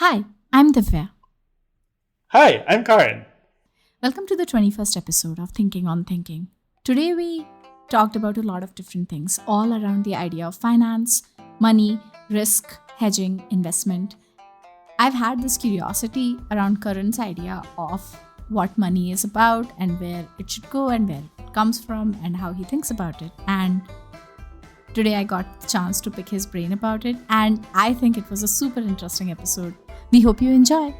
Hi, I'm Divya. Hi, I'm Kahran. Welcome to the 21st episode of Thinking on Thinking. Today we talked about a lot of different things, all around the idea of finance, money, risk, hedging, investment. I've had this curiosity around Karan's idea of what money is about and where it should go and where it comes from and how he thinks about it. And today I got the chance to pick his brain about it, and I think it was a super interesting episode. We hope you enjoy.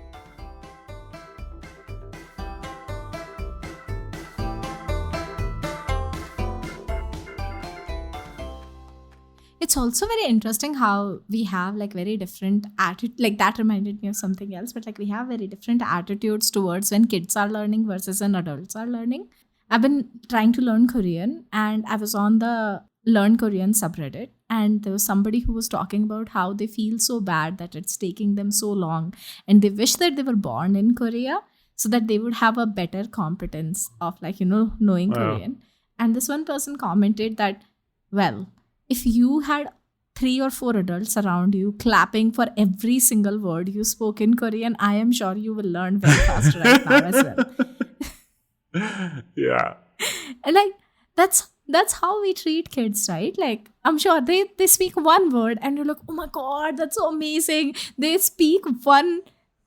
It's also very interesting how we have like very different attitude. Like that reminded me of something else, but like we have very different attitudes towards when kids are learning versus when adults are learning. I've been trying to learn Korean, and I was on the Learn Korean subreddit, and there was somebody who was talking about how they feel so bad that it's taking them so long, and they wish that they were born in Korea so that they would have a better competence of knowing Wow. Korean. And this one person commented that, well, if you had three or four adults around you clapping for every single word you spoke in Korean, I am sure you will learn very fast right now as well. Yeah. And like that's how we treat kids, right? Like I'm sure they speak one word and you're like, oh my god, that's so amazing. They speak one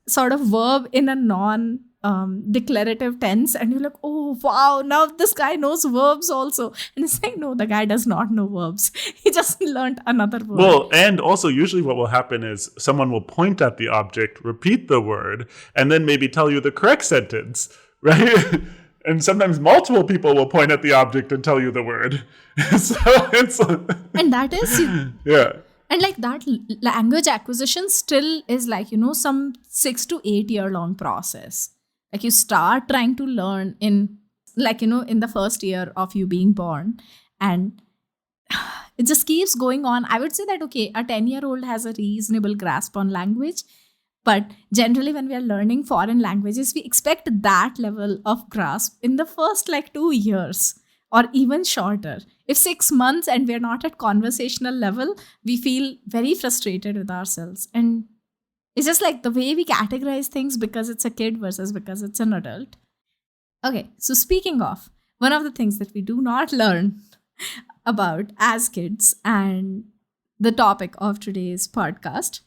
sort of verb in a non declarative tense, and you're like, oh wow, now this guy knows verbs also. And it's like, no, the guy does not know verbs. He just learned another word. Well, and also usually what will happen is someone will point at the object, repeat the word, and then maybe tell you the correct sentence, right? And sometimes multiple people will point at the object and tell you the word. So it's And that is yeah. and like that language acquisition still is like some 6 to 8 year long process. Like you start trying to learn in in the first year of you being born, and it just keeps going on. I would say that okay, a 10-year-old has a reasonable grasp on language, but generally when we are learning foreign languages, we expect that level of grasp in the first like 2 years or even shorter. If 6 months and we're not at conversational level, we feel very frustrated with ourselves. And it's just like the way we categorize things because it's a kid versus because it's an adult. Okay, so speaking of, one of the things that we do not learn about as kids, and the topic of today's podcast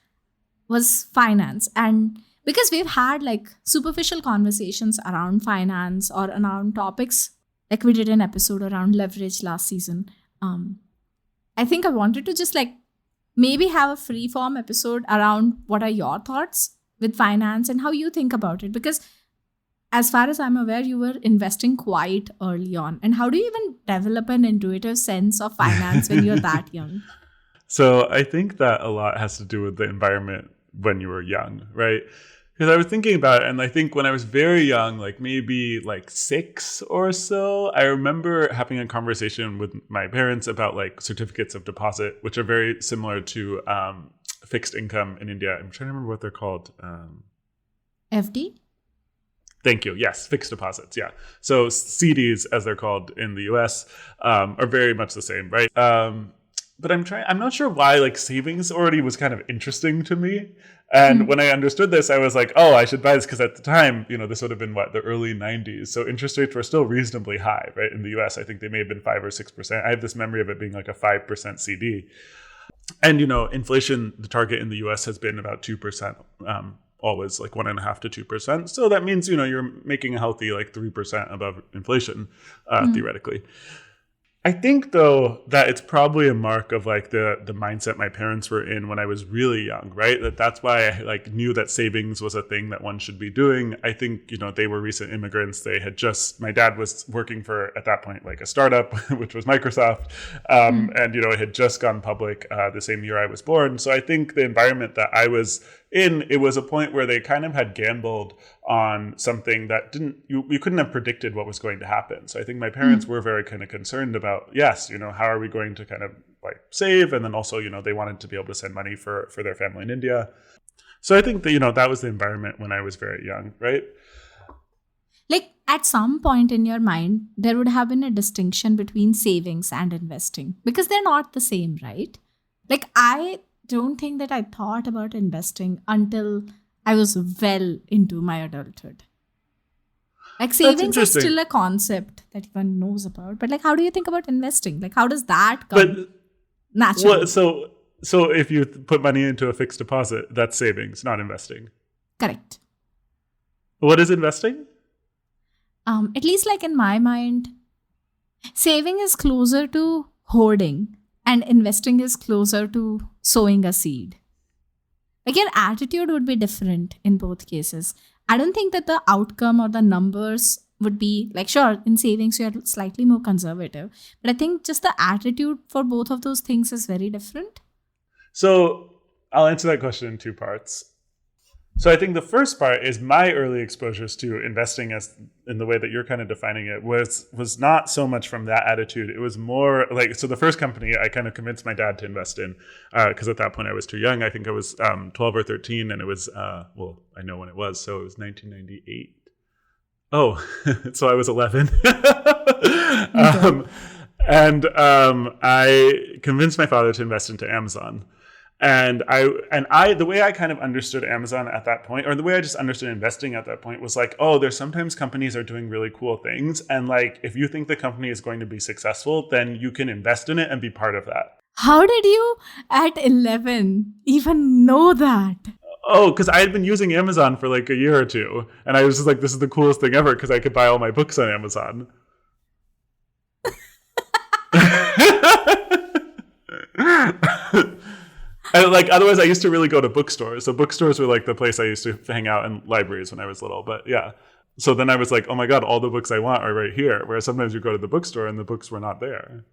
was finance. And because we've had like superficial conversations around finance or around topics, like we did an episode around leverage last season, um, I think I wanted to just like maybe have a free form episode around what are your thoughts with finance and how you think about it. Because as far as I'm aware, you were investing quite early on. And how do you even develop an intuitive sense of finance when you're that young? So I think that a lot has to do with the environment when you were young, right? Because I was thinking about it, and I think when I was very young, like maybe like 6 or so, I remember having a conversation with my parents about like certificates of deposit, which are very similar to fixed income in India. I'm trying to remember what they're called. FD? Thank you. Yes, fixed deposits. Yeah. So CDs, as they're called in the US, are very much the same, right? But I'm not sure why like savings already was kind of interesting to me. And when I understood this, I was like, oh, I should buy this because at the time, this would have been the early 90s. So interest rates were still reasonably high, right? In the US, I think they may have been 5 or 6%. I have this memory of it being like a 5% CD. And, inflation, the target in the US has been about 2%. Always like 1.5 to 2%. So that means, you're making a healthy like 3% above inflation, theoretically. I think though that it's probably a mark of like the mindset my parents were in when I was really young, right? That's why I like knew that savings was a thing that one should be doing. I think, they were recent immigrants. They had my dad was working for at that point like a startup, which was Microsoft. And, it had just gone public the same year I was born. So I think the environment that I was in, it was a point where they kind of had gambled on something that you couldn't have predicted what was going to happen. So I think my parents were very kind of concerned about, yes, how are we going to kind of like save? And then also, they wanted to be able to send money for their family in India. So I think that, that was the environment when I was very young, right? Like at some point in your mind, there would have been a distinction between savings and investing because they're not the same, right? Like I don't think that I thought about investing until I was well into my adulthood. Like That's savings is interesting. still a concept that one knows about, but like how do you think about investing? Like how does that come But what? naturally? So if you put money into a fixed deposit, that's savings, not investing. Correct. What is investing? At least like in my mind, saving is closer to hoarding and investing is closer to sowing a seed. Like your attitude would be different in both cases. I don't think that the outcome or the numbers would be like, sure, in savings you're slightly more conservative, but I think just the attitude for both of those things is very different. So I'll answer that question in two parts. So I think the first part is my early exposures to investing, as in the way that you're kind of defining it, was not so much from that attitude. It was more like, so the first company I kind of convinced my dad to invest in, because at that point I was too young. I think I was 12 or 13, and it was well, I know when it was, so it was 1998. Oh, so I was 11. Okay. And I convinced my father to invest into Amazon. And I the way I kind of understood Amazon at that point, or the way I just understood investing at that point, was like, oh, there's sometimes companies are doing really cool things, and like if you think the company is going to be successful, then you can invest in it and be part of that. How did you at 11 even know that? Oh, because I had been using Amazon for like a year or two, and I was just like, this is the coolest thing ever because I could buy all my books on Amazon. And like otherwise, I used to really go to bookstores. So bookstores were like the place I used to hang out, in libraries when I was little. But yeah, so then I was like, oh my god, all the books I want are right here. Whereas sometimes you go to the bookstore and the books were not there.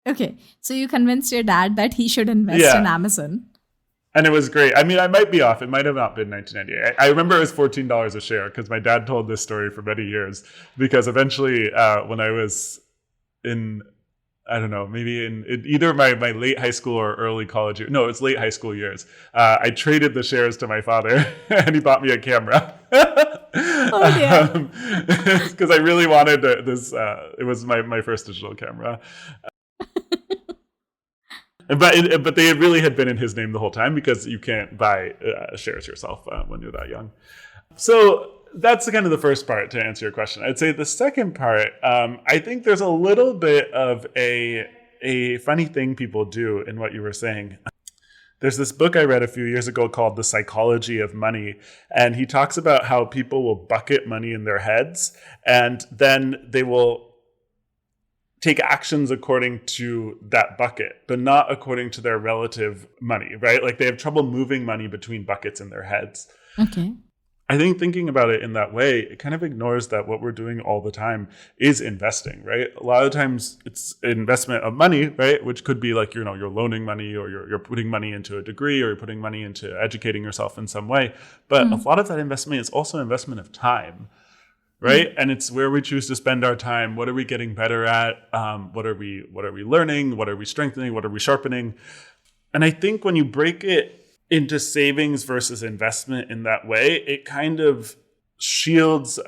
Okay, so you convinced your dad that he should invest in Yeah, Amazon. and it was great. I mean, I might be off. It might have not been 1998. I remember it was $14 a share because my dad told this story for many years. Because eventually, when I was in, I don't know, maybe in either my late high school or early college year. No, it was late high school years. I traded the shares to my father, and he bought me a camera. Oh dear. Because I really wanted this. It was my first digital camera. But they really had been in his name the whole time because you can't buy shares yourself when you're that young. So that's kind of the first part to answer your question. I'd say the second part, I think there's a little bit of a funny thing people do in what you were saying. There's this book I read a few years ago called The Psychology of Money, and he talks about how people will bucket money in their heads, and then they will take actions according to that bucket, but not according to their relative money, right? Like they have trouble moving money between buckets in their heads. Okay. I think thinking about it in that way, it kind of ignores that what we're doing all the time is investing, right? A lot of times it's investment of money, right? Which could be like, you're loaning money, or you're putting money into a degree, or you're putting money into educating yourself in some way. But a Hmm. lot of that investment is also investment of time, right? And it's where we choose to spend our time. What are we getting better at? What are we learning? What are we strengthening? What are we sharpening? And I think when you break it into savings versus investment in that way, it kind of shields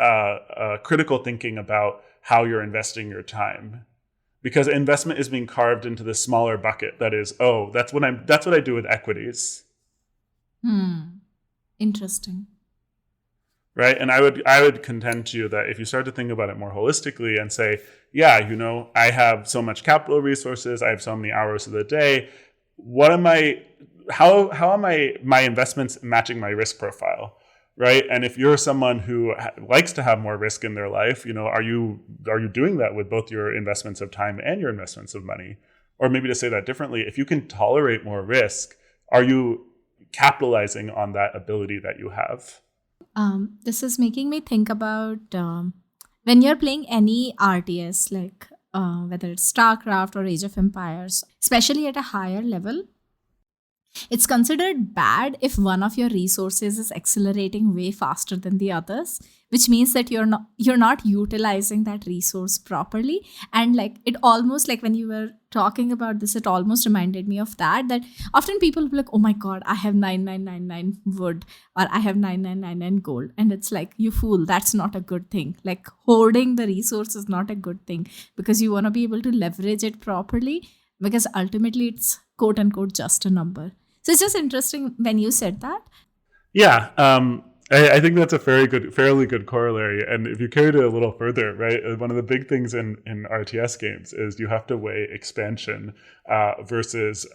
critical thinking about how you're investing your time. Because investment is being carved into this smaller bucket that is, oh, that's what I do with equities. Hmm. Interesting. Right. And I would contend to you that if you start to think about it more holistically and say, yeah, I have so much capital resources, I have so many hours of the day. What am I, how am my investments matching my risk profile? Right. And if you're someone who likes to have more risk in their life, are you doing that with both your investments of time and your investments of money? Or maybe to say that differently, if you can tolerate more risk, are you capitalizing on that ability that you have? This is making me think about when you're playing any RTS, like whether it's StarCraft or Age of Empires, especially at a higher level, it's considered bad if one of your resources is accelerating way faster than the others, which means that you're not utilizing that resource properly. And like it almost like when you were talking about this, it almost reminded me of that often people will be like, oh my god, I have 9999 wood, or I have 9999 gold. And it's like, you fool, that's not a good thing. Like hoarding the resource is not a good thing, because you want to be able to leverage it properly, because ultimately it's quote unquote just a number. So it's just interesting when you said that. Yeah, I think that's a fairly good corollary. And if you carry it a little further, right, one of the big things in RTS games is you have to weigh expansion versus,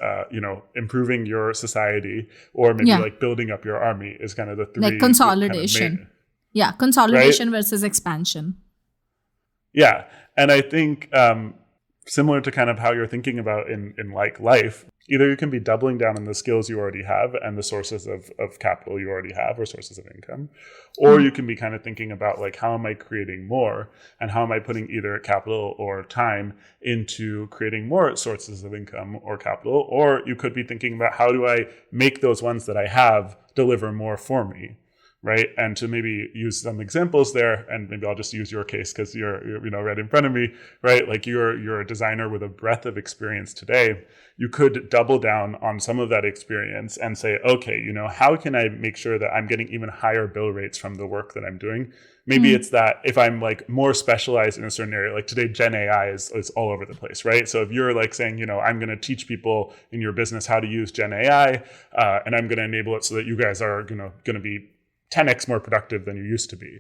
improving your society or maybe Yeah, like building up your army is kind of the like three kind of consolidation. main, Yeah, right? consolidation versus expansion. Yeah, and I think similar to kind of how you're thinking about in like life, either you can be doubling down on the skills you already have and the sources of capital you already have or sources of income, or Hmm. you can be kind of thinking about like how am I creating more and how am I putting either capital or time into creating more sources of income or capital, or you could be thinking about how do I make those ones that I have deliver more for me, right? And to maybe use some examples there, and maybe I'll just use your case because you're right in front of me, right? Like you're a designer with a breadth of experience today. You could double down on some of that experience and say, okay, how can I make sure that I'm getting even higher bill rates from the work that I'm doing? Maybe Hmm. it's that if I'm like more specialized in a certain area, like today, Gen AI is all over the place, right? So if you're like saying, I'm going to teach people in your business how to use Gen AI, and I'm going to enable it so that you guys are, going to be 10x more productive than you used to be.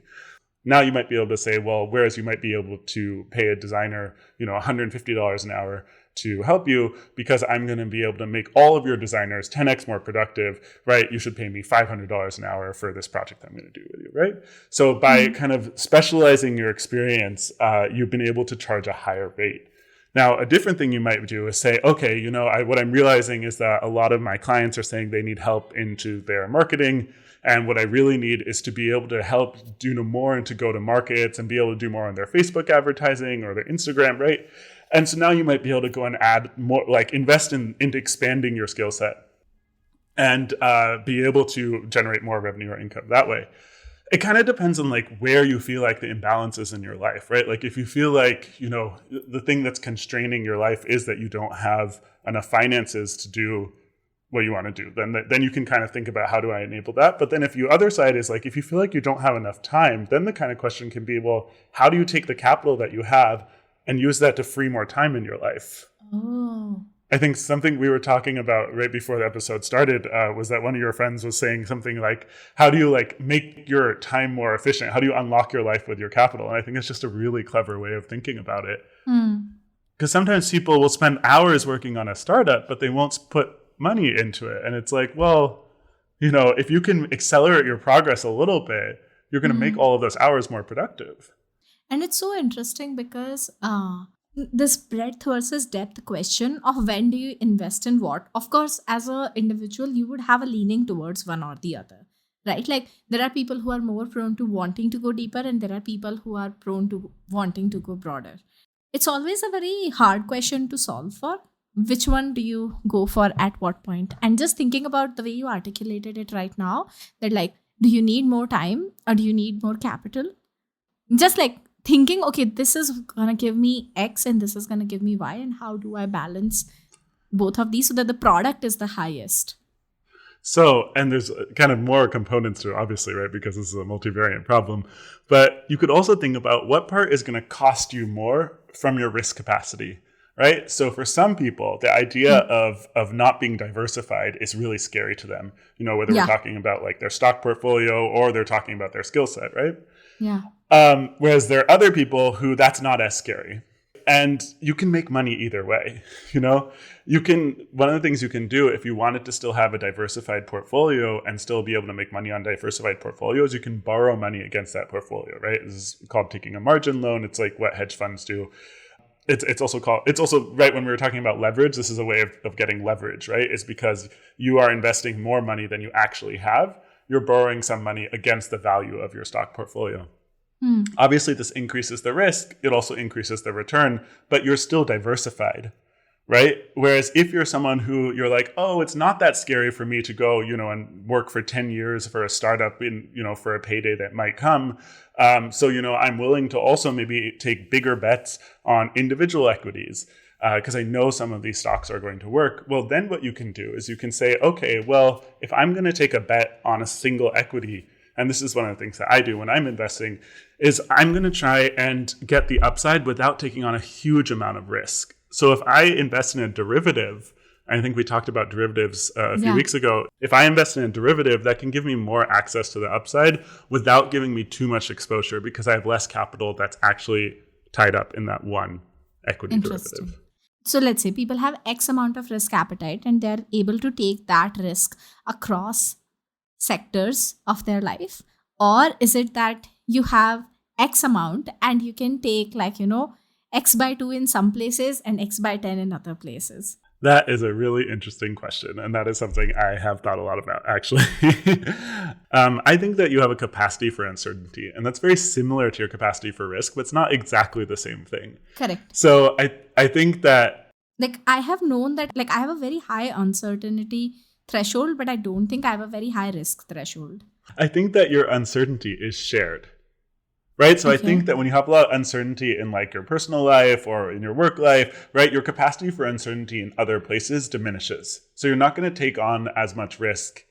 Now you might be able to say, well, whereas you might be able to pay a designer, $150 an hour to help you because I'm going to be able to make all of your designers 10x more productive, right? You should pay me $500 an hour for this project I'm going to do with you, right? So by Hmm. kind of specializing your experience, you've been able to charge a higher rate. Now, a different thing you might do is say, okay, what I'm realizing is that a lot of my clients are saying they need help into their marketing. And what I really need is to be able to help do more and to go to markets and be able to do more on their Facebook advertising or their Instagram, right? And so now you might be able to go and add more, like invest into expanding your skill set and be able to generate more revenue or income that way. It kind of depends on like where you feel like the imbalance is in your life, right? Like if you feel like, the thing that's constraining your life is that you don't have enough finances to do what you want to do, then you can kind of think about how do I enable that. But then if you other side is like if you feel like you don't have enough time, then the kind of question can be, well, how do you take the capital that you have and use that to free more time in your life? Oh. I think something we were talking about right before the episode started was that one of your friends was saying something like, how do you like make your time more efficient? How do you unlock your life with your capital? And I think it's just a really clever way of thinking about it. Hmm. Because sometimes people will spend hours working on a startup, but they won't put money into it. And it's like, well, if you can accelerate your progress a little bit, you're going to make Hmm. all of those hours more productive. And it's so interesting because this breadth versus depth question of when do you invest in what? Of course, as an individual, you would have a leaning towards one or the other, right? Like there are people who are more prone to wanting to go deeper, and there are people who are prone to wanting to go broader. It's always a very hard question to solve for. Which one do you go for at what point? And just thinking about the way you articulated it right now, that like, do you need more time or do you need more capital? Just like thinking, okay, this is gonna give me X and this is gonna give me Y, and how do I balance both of these so that the product is the highest? So, and there's kind of more components to it, obviously, right? Because this is a multivariate problem. But you could also think about what part is going to cost you more from your risk capacity, right? So for some people, the idea Hmm. of not being diversified is really scary to them, whether we're Yeah, talking about like their stock portfolio or they're talking about their skill set, right? yeah. Whereas there are other people who that's not as scary. And you can make money either way. One of the things you can do if you wanted to still have a diversified portfolio and still be able to make money on diversified portfolios, you can borrow money against that portfolio, right? This is called taking a margin loan. It's like what hedge funds do. It's also right when we were talking about leverage, this is a way of getting leverage, right? It's because you are investing more money than you actually have. You're borrowing some money against the value of your stock portfolio. Hmm. Obviously, this increases the risk. It also increases the return, but you're still diversified, right? Whereas if you're someone who you're like, oh, it's not that scary for me to go, and work for 10 years for a startup for a payday that might come. So, I'm willing to also maybe take bigger bets on individual equities because I know some of these stocks are going to work. Well, then what you can do is you can say, okay, well, if I'm going to take a bet on a single equity, and this is one of the things that I do when I'm investing, is I'm going to try and get the upside without taking on a huge amount of risk. So if I invest in a derivative, I think we talked about derivatives a few Yeah. weeks ago. If I invest in a derivative, that can give me more access to the upside without giving me too much exposure because I have less capital that's actually tied up in that one equity Interesting. derivative. So let's say people have X amount of risk appetite and they're able to take that risk across sectors of their life. Or is it that you have X amount and you can take X by 2 in some places and X by 10 in other places? That is a really interesting question. And that is something I have thought a lot about, actually. I think that you have a capacity for uncertainty, and that's very similar to your capacity for risk, but it's not exactly the same thing. Correct. So I think that, Like I have known that I have a very high uncertainty threshold, but I don't think I have a very high risk threshold. your uncertainty is shared. Right. So I Okay. think that when you have a lot of uncertainty in like your personal life or in your work life, right, your capacity for uncertainty in other places diminishes. So you're not going to take on as much risk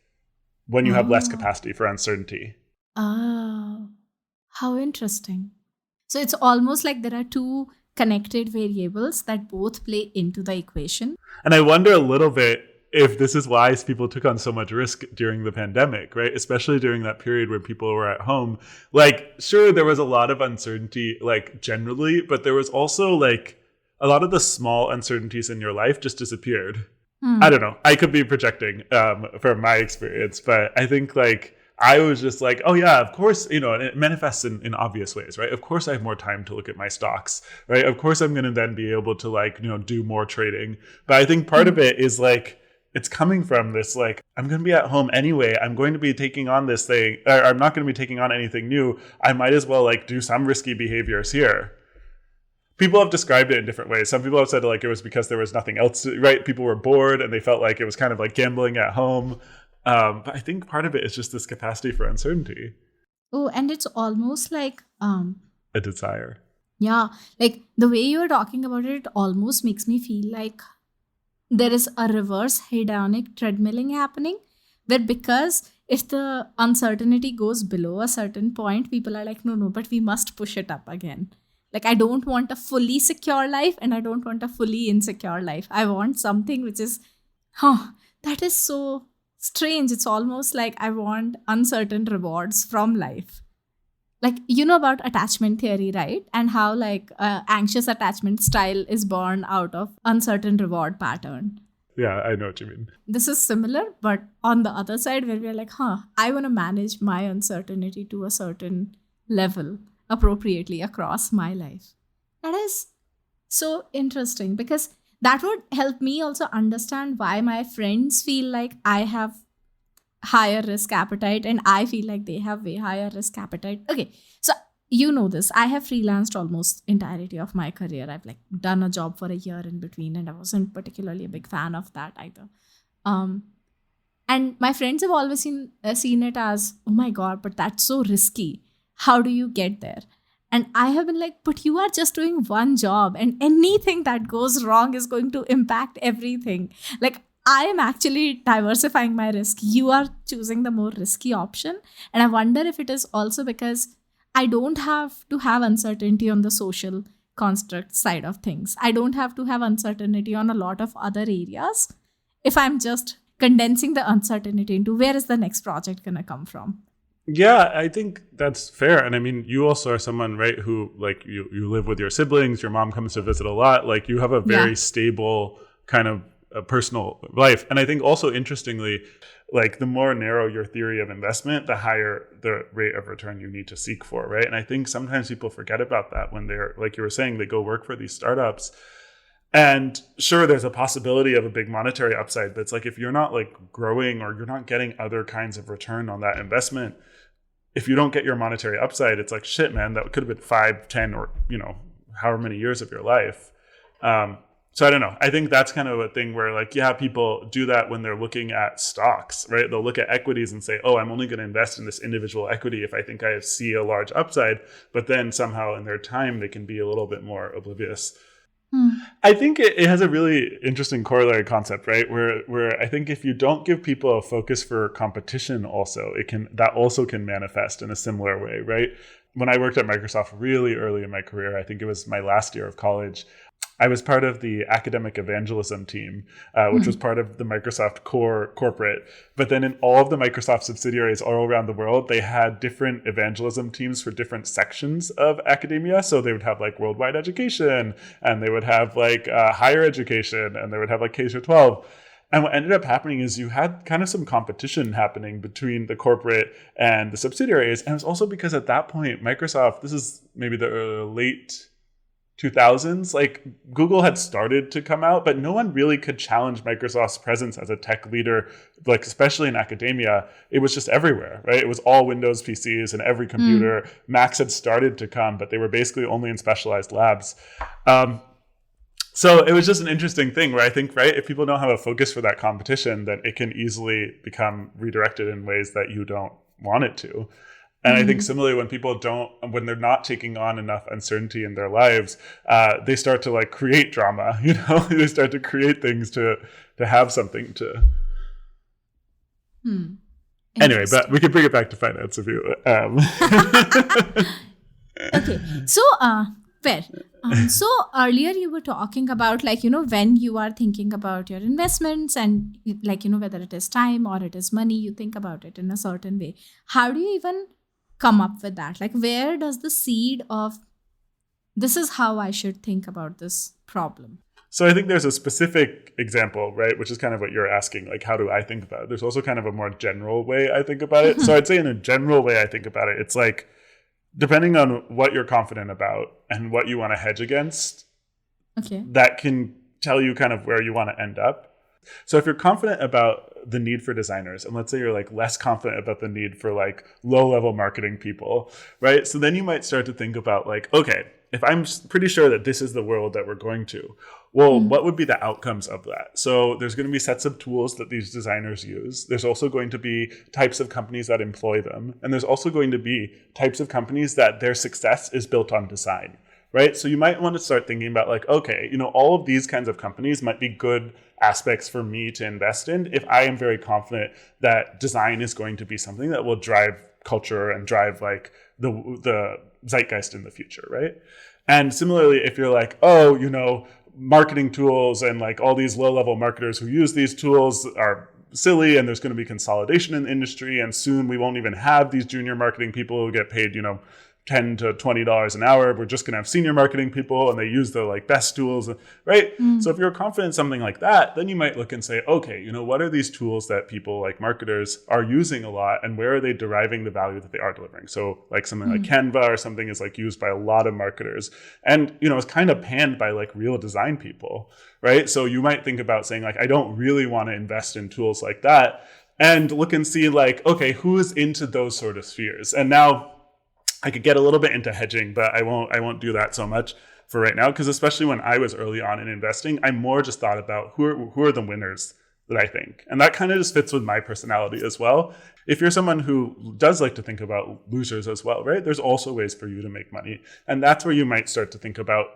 when you have less Oh. capacity for uncertainty. Oh, how interesting. So it's almost like there are two connected variables that both play into the equation. And I wonder a little bit if this is why people took on so much risk during the pandemic, right? Especially during that period where people were at home. Like, sure, there was a lot of uncertainty, like generally, but there was also like a lot of the small uncertainties in your life just disappeared. I don't know. I could be projecting from my experience, but I think like I was just like, oh yeah, of course, and it manifests in obvious ways, right? Of course I have more time to look at my stocks, right? Of course I'm going to then be able to like, do more trading. But I think part of it is like, it's coming from this, like, I'm going to be at home anyway. I'm going to be taking on this thing. Or I'm not going to be taking on anything new. I might as well like do some risky behaviors here. People have described it in different ways. Some people have said like it was because there was nothing else, right? People were bored and they felt like it was kind of like gambling at home. But I think part of it is just this capacity for uncertainty, Oh, and it's almost like a desire. yeah, like the way you're talking about it almost makes me feel like there is a reverse hedonic treadmilling happening, where because if the uncertainty goes below a certain point, people are like, no, but we must push it up again. Like, I don't want a fully secure life and I don't want a fully insecure life. I want something which is, that is so strange. It's almost like I want uncertain rewards from life. Like, you know about attachment theory, right? And how like anxious attachment style is born out of uncertain reward pattern. Yeah, I know what you mean. This is similar, but on the other side, where we're like, I want to manage my uncertainty to a certain level appropriately across my life. That is so interesting because that would help me also understand why my friends feel like I have higher risk appetite and I feel like they have way higher risk appetite. Okay, so you know this. I have freelanced almost entirety of my career. I've like done a job for a year in between, and I wasn't particularly a big fan of that either. Um, and my friends have always seen it as, oh my god, but that's so risky. How do you get there? And I have been like, but you are just doing one job, and anything that goes wrong is going to impact everything. Like, I am actually diversifying my risk. You are choosing the more risky option. And I wonder if it is also because I don't have to have uncertainty on the social construct side of things. I don't have to have uncertainty on a lot of other areas if I'm just condensing the uncertainty into where is the next project going to come from. Yeah, I think that's fair. And I mean, you also are someone, right, who like you live with your siblings, your mom comes to visit a lot. Like you have a very Yeah. stable kind of a personal life. And I think also interestingly, like the more narrow your theory of investment, the higher the rate of return you need to seek for, right? And I think sometimes people forget about that when they're, like you were saying, they go work for these startups. And sure, there's a possibility of a big monetary upside, but it's like if you're not like growing or you're not getting other kinds of return on that investment, if you don't get your monetary upside, it's like, shit, man, that could have been 5, 10, or, however many years of your life. So I don't know. I think that's kind of a thing where like, yeah, people do that when they're looking at stocks, right? They'll look at equities and say, oh, I'm only going to invest in this individual equity if I think I see a large upside. But then somehow in their time, they can be a little bit more oblivious. I think it has a really interesting corollary concept, right? Where I think if you don't give people a focus for competition also, that also can manifest in a similar way, right? When I worked at Microsoft really early in my career, I think it was my last year of college, I was part of the academic evangelism team, which was part of the Microsoft core corporate. But then in all of the Microsoft subsidiaries all around the world, they had different evangelism teams for different sections of academia. So they would have like worldwide education, and they would have like higher education, and they would have like K through 12. And what ended up happening is you had kind of some competition happening between the corporate and the subsidiaries. And it was also because at that point, Microsoft, this is maybe the late 2000s, like Google had started to come out, but no one really could challenge Microsoft's presence as a tech leader, like especially in academia. It was just everywhere, right? It was all Windows PCs and every computer. Macs had started to come, but they were basically only in specialized labs. So it was just an interesting thing where I think, right, if people don't have a focus for that competition, then it can easily become redirected in ways that you don't want it to. And I think similarly, when they're not taking on enough uncertainty in their lives, they start to like create drama, they start to create things to have something to. Anyway, but we can bring it back to finance if you. Okay. So, fair. So earlier you were talking about like, when you are thinking about your investments and like, whether it is time or it is money, you think about it in a certain way. How do you even come up with that? Like, where does the seed of this is how I should think about this problem? So I think there's a specific example, right, which is kind of what you're asking, like, how do I think about it? There's also kind of a more general way I think about it. So I'd say in a general way I think about it, it's like, depending on what you're confident about and what you want to hedge against, that can tell you kind of where you want to end up. So if you're confident about the need for designers, and let's say you're like less confident about the need for like low-level marketing people, right? So then you might start to think about like, okay, if I'm pretty sure that this is the world that we're going to, well, what would be the outcomes of that? So there's going to be sets of tools that these designers use. There's also going to be types of companies that employ them. And there's also going to be types of companies that their success is built on design, right? So you might want to start thinking about like, okay, all of these kinds of companies might be good aspects for me to invest in if I am very confident that design is going to be something that will drive culture and drive like the zeitgeist in the future, right? And similarly, if you're like, marketing tools and like all these low-level marketers who use these tools are silly and there's going to be consolidation in the industry and soon we won't even have these junior marketing people who get paid, $10 to $20 an hour. We're just going to have senior marketing people and they use the like best tools, right? So if you're confident in something like that, then you might look and say, okay, what are these tools that people like marketers are using a lot and where are they deriving the value that they are delivering? So like something like Canva or something is like used by a lot of marketers and, it's kind of panned by like real design people, right? So you might think about saying like, I don't really want to invest in tools like that and look and see like, okay, who is into those sort of spheres? And now I could get a little bit into hedging, but I won't do that so much for right now, because especially when I was early on in investing, I more just thought about who are the winners that I think. And that kind of just fits with my personality as well. If you're someone who does like to think about losers as well, right? There's also ways for you to make money. And that's where you might start to think about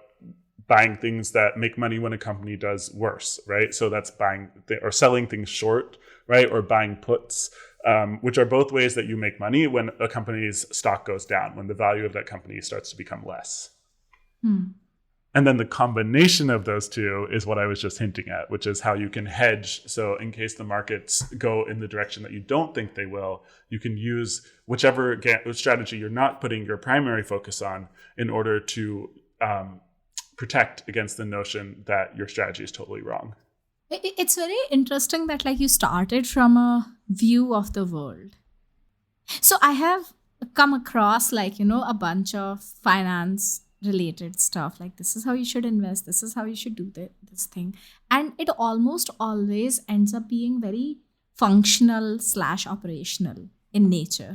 buying things that make money when a company does worse, right? So that's buying or selling things short, right? Or buying puts. Which are both ways that you make money when a company's stock goes down, when the value of that company starts to become less. And then the combination of those two is what I was just hinting at, which is how you can hedge. So in case the markets go in the direction that you don't think they will, you can use whichever strategy you're not putting your primary focus on in order to protect against the notion that your strategy is totally wrong. It's very interesting that like you started from a view of the world. So I have come across like, a bunch of finance related stuff. Like this is how you should invest. This is how you should do this thing. And it almost always ends up being very functional / operational in nature.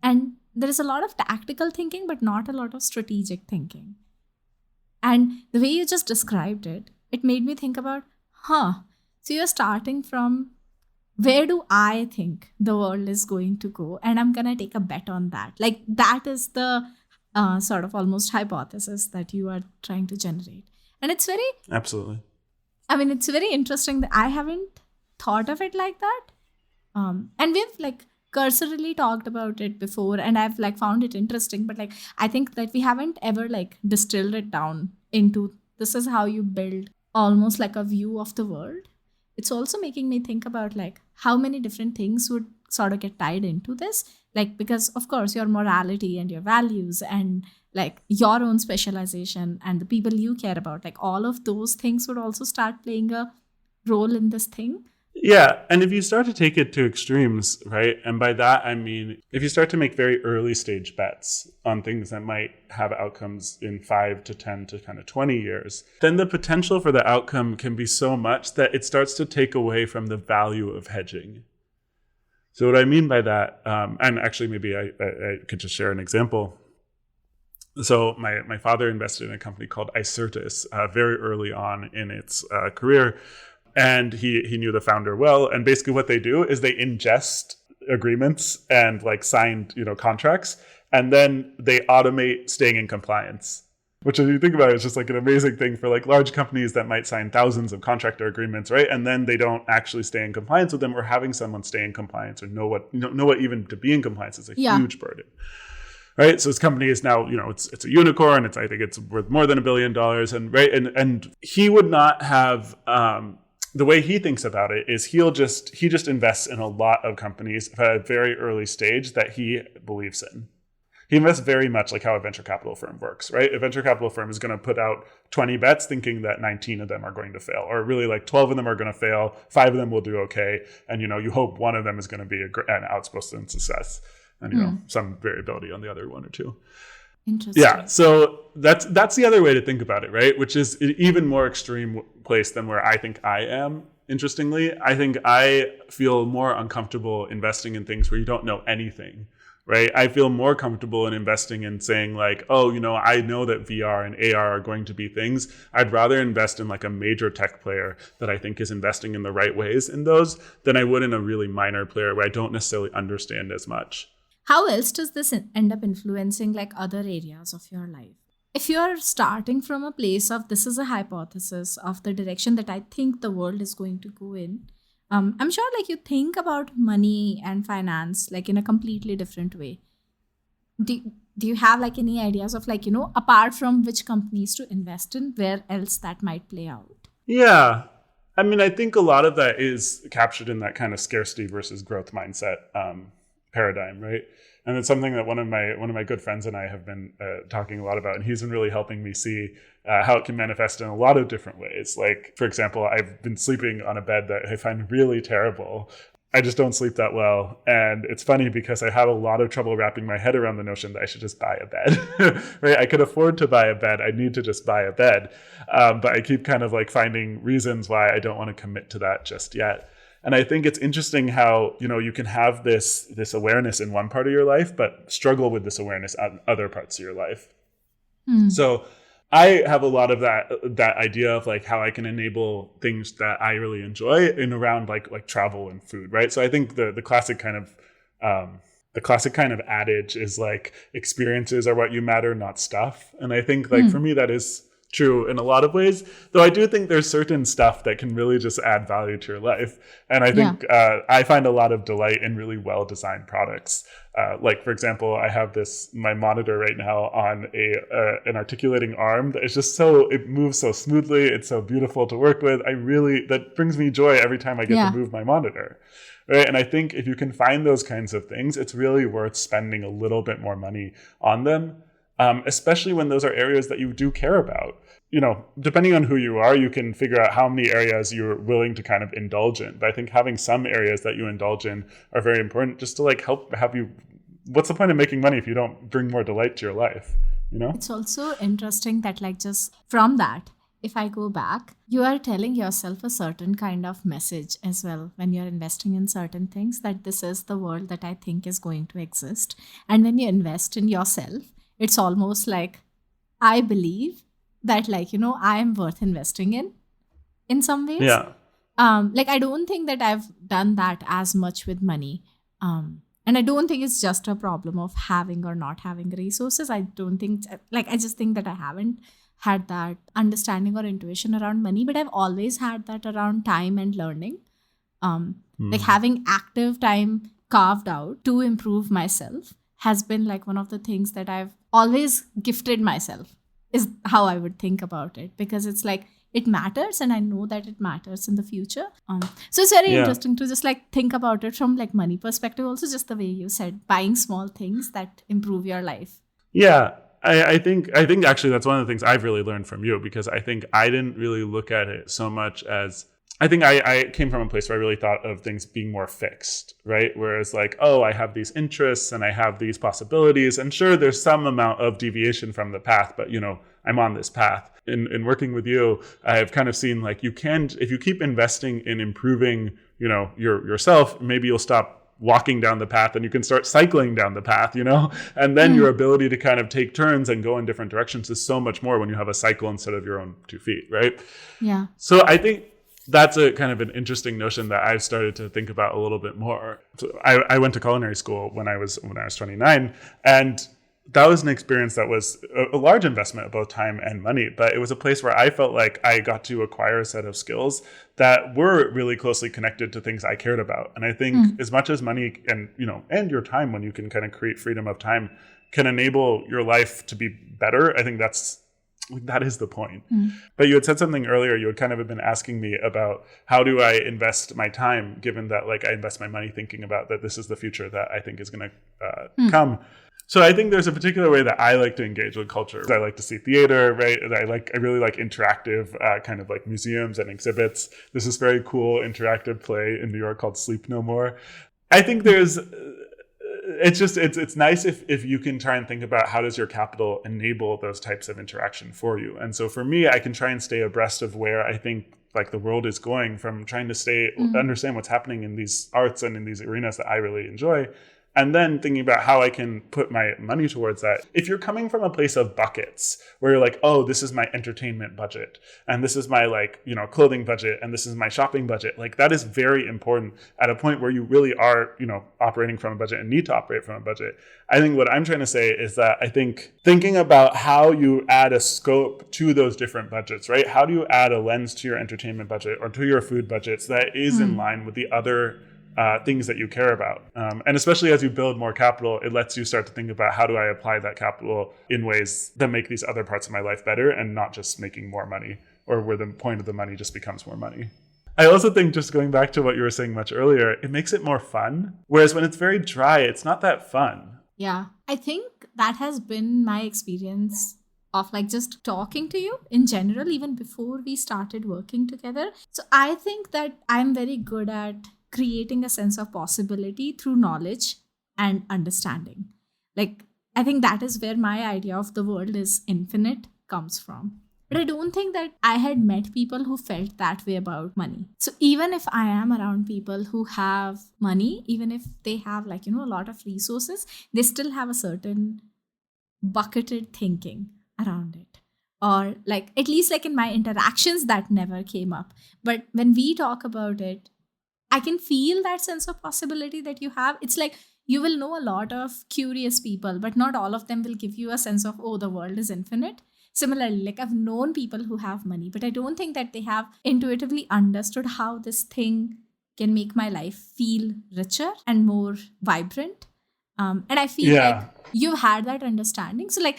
And there is a lot of tactical thinking, but not a lot of strategic thinking. And the way you just described it, it made me think about, so you're starting from where do I think the world is going to go? And I'm going to take a bet on that. Like that is the sort of almost hypothesis that you are trying to generate. And it's very... Absolutely. I mean, it's very interesting that I haven't thought of it like that. And we've like cursorily talked about it before and I've like found it interesting. But like, I think that we haven't ever like distilled it down into this is how you build almost like a view of the world. It's also making me think about like how many different things would sort of get tied into this. Like, because of course, your morality and your values and like your own specialization and the people you care about, like all of those things would also start playing a role in this thing. Yeah, and if you start to take it to extremes, right? And by that I mean if you start to make very early stage bets on things that might have outcomes in 5 to 10 to kind of 20 years, then the potential for the outcome can be so much that it starts to take away from the value of hedging. So what I mean by that, and actually maybe I could just share an example. So my father invested in a company called Icertis very early on in its career. And he knew the founder well. And basically what they do is they ingest agreements and like signed, contracts. And then they automate staying in compliance, which if you think about it, is just like an amazing thing for like large companies that might sign thousands of contractor agreements, right? And then they don't actually stay in compliance with them, or having someone stay in compliance or know what even to be in compliance is a huge burden. Right. So this company is now, it's a unicorn. I think it's worth more than $1 billion. And right. And he would not have, the way he thinks about it is he just invests in a lot of companies at a very early stage that he believes in. He invests very much like how a venture capital firm works, right? A venture capital firm is going to put out 20 bets thinking that 19 of them are going to fail, or really like 12 of them are going to fail, 5 of them will do okay. And, you hope one of them is going to be an outspoken success, and, some variability on the other one or two. Interesting. Yeah, so that's the other way to think about it, right? Which is an even more extreme place than where I think I am. Interestingly, I think I feel more uncomfortable investing in things where you don't know anything, right? I feel more comfortable in investing in saying like, oh, I know that VR and AR are going to be things. I'd rather invest in like a major tech player that I think is investing in the right ways in those than I would in a really minor player where I don't necessarily understand as much. How else does this end up influencing like other areas of your life? If you're starting from a place of this is a hypothesis of the direction that I think the world is going to go in, I'm sure like you think about money and finance like in a completely different way. Do you have like any ideas of like, apart from which companies to invest in, where else that might play out? Yeah. I mean, I think a lot of that is captured in that kind of scarcity versus growth mindset paradigm, right? And it's something that one of my good friends and I have been talking a lot about, and he's been really helping me see how it can manifest in a lot of different ways. Like, for example, I've been sleeping on a bed that I find really terrible. I just don't sleep that well. And it's funny because I have a lot of trouble wrapping my head around the notion that I should just buy a bed, right? I could afford to buy a bed. I need to just buy a bed. But I keep kind of like finding reasons why I don't want to commit to that just yet. And I think it's interesting how, you can have this awareness in one part of your life, but struggle with this awareness on other parts of your life. So I have a lot of that idea of like how I can enable things that I really enjoy in around like travel and food, right? So I think the classic kind of adage is like experiences are what you matter, not stuff. And I think like for me that is true in a lot of ways, though I do think there's certain stuff that can really just add value to your life. And I think I find a lot of delight in really well-designed products. Like, for example, I have my monitor right now on an articulating arm that is just it moves so smoothly. It's so beautiful to work with. That brings me joy every time I get to move my monitor. Right. And I think if you can find those kinds of things, it's really worth spending a little bit more money on them. Especially when those are areas that you do care about. Depending on who you are, you can figure out how many areas you're willing to kind of indulge in. But I think having some areas that you indulge in are very important just to like help have you. What's the point of making money if you don't bring more delight to your life? It's also interesting that like just from that, if I go back, you are telling yourself a certain kind of message as well when you're investing in certain things, that this is the world that I think is going to exist. And when you invest in yourself, it's almost like I believe that like, I am worth investing in some ways. Yeah. Like I don't think that I've done that as much with money. And I don't think it's just a problem of having or not having resources. I just think that I haven't had that understanding or intuition around money, but I've always had that around time and learning. Like having active time carved out to improve myself has been like one of the things that I've always gifted myself is how I would think about it, because it's like it matters and I know that it matters in the future. So it's very Yeah. interesting to just like think about it from like money perspective also, just the way you said, buying small things that improve your life. Yeah, I think actually that's one of the things I've really learned from you, because I think I didn't really look at it so much as, I think I came from a place where I really thought of things being more fixed, right? Whereas like, oh, I have these interests and I have these possibilities, and sure, there's some amount of deviation from the path, but I'm on this path. In working with you, I've kind of seen like, you can, if you keep investing in improving, yourself, maybe you'll stop walking down the path and you can start cycling down the path, and then your ability to kind of take turns and go in different directions is so much more when you have a cycle instead of your own 2 feet, right? Yeah. So I think that's a kind of an interesting notion that I've started to think about a little bit more. So I went to culinary school when I was 29, and that was an experience that was a large investment of both time and money, but it was a place where I felt like I got to acquire a set of skills that were really closely connected to things I cared about. And I think as much as money and your time, when you can kind of create freedom of time, can enable your life to be better, I think that is the point. But you had said something earlier. You had kind of been asking me about how do I invest my time, given that like I invest my money thinking about that this is the future that I think is going to come. So I think there's a particular way that I like to engage with culture. I like to see theater, right? I really like interactive kind of like museums and exhibits. There's this very cool interactive play in New York called Sleep No More. I think it's nice if you can try and think about how does your capital enable those types of interaction for you. And so for me, I can try and stay abreast of where I think like the world is going, from trying to understand what's happening in these arts and in these arenas that I really enjoy. And then thinking about how I can put my money towards that. If you're coming from a place of buckets where you're like, oh, this is my entertainment budget, and this is my clothing budget, and this is my shopping budget, like that is very important at a point where you really are, operating from a budget and need to operate from a budget. I think what I'm trying to say is that I think thinking about how you add a scope to those different budgets, right? How do you add a lens to your entertainment budget or to your food budgets that is in line with the other things that you care about. And especially as you build more capital, it lets you start to think about how do I apply that capital in ways that make these other parts of my life better, and not just making more money, or where the point of the money just becomes more money. I also think, just going back to what you were saying much earlier, it makes it more fun. Whereas when it's very dry, it's not that fun. Yeah. I think that has been my experience of like just talking to you in general, even before we started working together. So I think that I'm very good at creating a sense of possibility through knowledge and understanding. Like, I think that is where my idea of the world is infinite comes from. But I don't think that I had met people who felt that way about money. So even if I am around people who have money, even if they have a lot of resources, they still have a certain bucketed thinking around it. Or like, at least like in my interactions, that never came up. But when we talk about it, I can feel that sense of possibility that you have. It's like you will know a lot of curious people, but not all of them will give you a sense of, oh, the world is infinite. Similarly, like I've known people who have money, but I don't think that they have intuitively understood how this thing can make my life feel richer and more vibrant. And I feel like you had that understanding. So like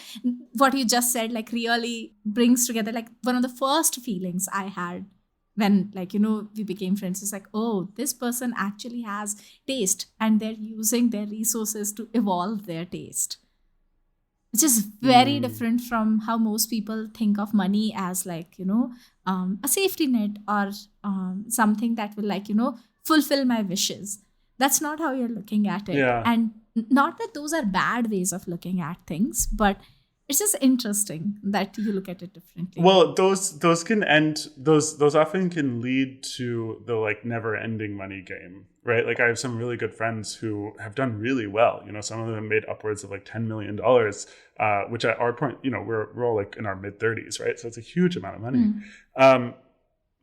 what you just said, like really brings together like one of the first feelings I had when we became friends. Is like, oh, this person actually has taste and they're using their resources to evolve their taste, which is very different from how most people think of money as a safety net or something that will fulfill my wishes. That's not how you're looking at it. And not that those are bad ways of looking at things, but it's just interesting that you look at it differently. Well, those often can lead to the never-ending money game, right? Like I have some really good friends who have done really well. Some of them made upwards of $10 million, which at our point, we're all in our mid-30s, right? So it's a huge amount of money,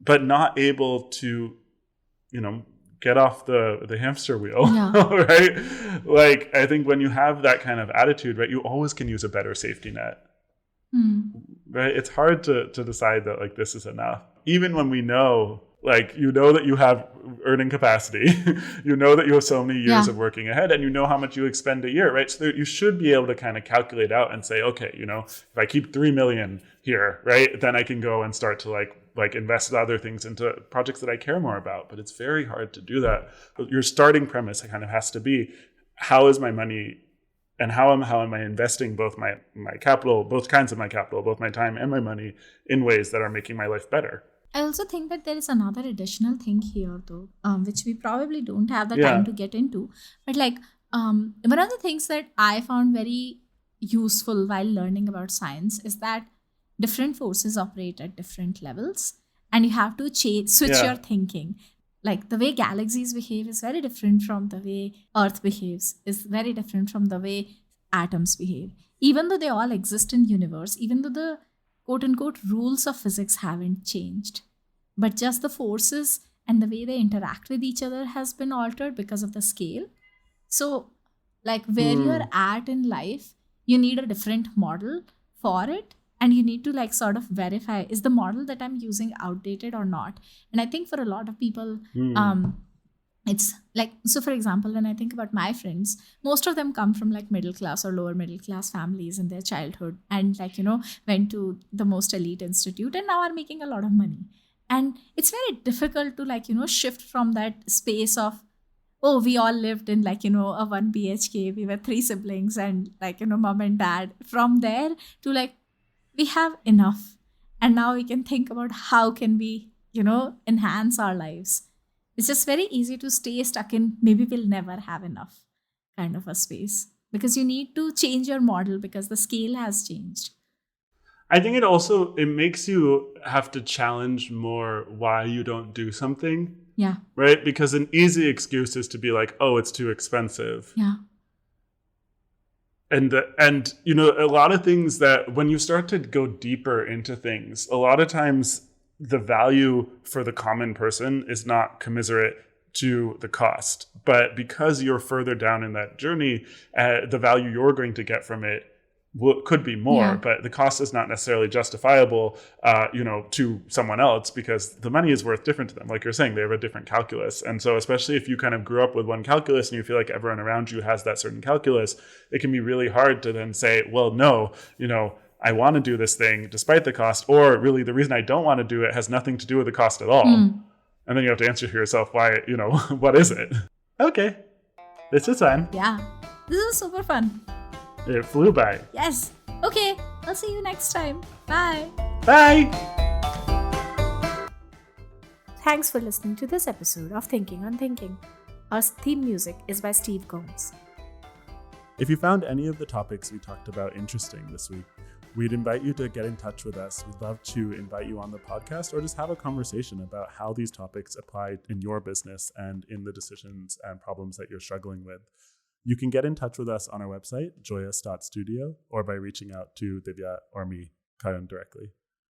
but not able to, get off the hamster wheel, right? Like, I think when you have that kind of attitude, right, you always can use a better safety net, right? It's hard to decide that this is enough. Even when we know Like, you know that you have earning capacity. You know that you have so many years Yeah. of working ahead, and you know how much you expend a year, right? So you should be able to kind of calculate out and say, okay, if I keep 3 million here, right, then I can go and start to like invest other things into projects that I care more about. But it's very hard to do that. But your starting premise kind of has to be, how is my money, and how am I investing both my capital, both kinds of my capital, both my time and my money, in ways that are making my life better. I also think that there is another additional thing here, though, which we probably don't have the time Yeah. to get into. But like, one of the things that I found very useful while learning about science is that different forces operate at different levels, and you have to switch your Yeah. thinking. Like the way galaxies behave is very different from the way Earth behaves, is very different from the way atoms behave. Even though they all exist in universe, even though the quote unquote rules of physics haven't changed, but just the forces and the way they interact with each other has been altered because of the scale. So, like where you're Hmm. at in life, you need a different model for it. And you need to like sort of verify, is the model that I'm using outdated or not? And I think for a lot of people, Hmm. um, it's like, so for example, when I think about my friends, most of them come from like middle class or lower middle class families in their childhood, and like went to the most elite institute and now are making a lot of money. And it's very difficult to like shift from that space of, oh, we all lived in like a 1 bhk, we were three siblings and like mom and dad, from there to like we have enough, and now we can think about how can we enhance our lives. It's just very easy to stay stuck in maybe we'll never have enough kind of a space, because you need to change your model because the scale has changed. I think it makes you have to challenge more why you don't do something, Yeah. right? Because an easy excuse is to be like, oh, it's too expensive. Yeah. And a lot of things, that when you start to go deeper into things, a lot of times the value for the common person is not commiserate to the cost, but because you're further down in that journey, the value you're going to get from it could be more, Yeah. but the cost is not necessarily justifiable, to someone else, because the money is worth different to them. Like you're saying, they have a different calculus. And so especially if you kind of grew up with one calculus and you feel like everyone around you has that certain calculus, it can be really hard to then say, well, no, I want to do this thing despite the cost, or really the reason I don't want to do it has nothing to do with the cost at all. And then you have to answer for yourself why, what is it? Okay, this is fun. Yeah. This is super fun. It flew by. Yes. Okay. I'll see you next time. Bye. Bye. Thanks for listening to this episode of Thinking on Thinking. Our theme music is by Steve Combs. If you found any of the topics we talked about interesting this week, we'd invite you to get in touch with us. We'd love to invite you on the podcast, or just have a conversation about how these topics apply in your business and in the decisions and problems that you're struggling with. You can get in touch with us on our website, joyous.studio, or by reaching out to Divya or me, Kahran, directly.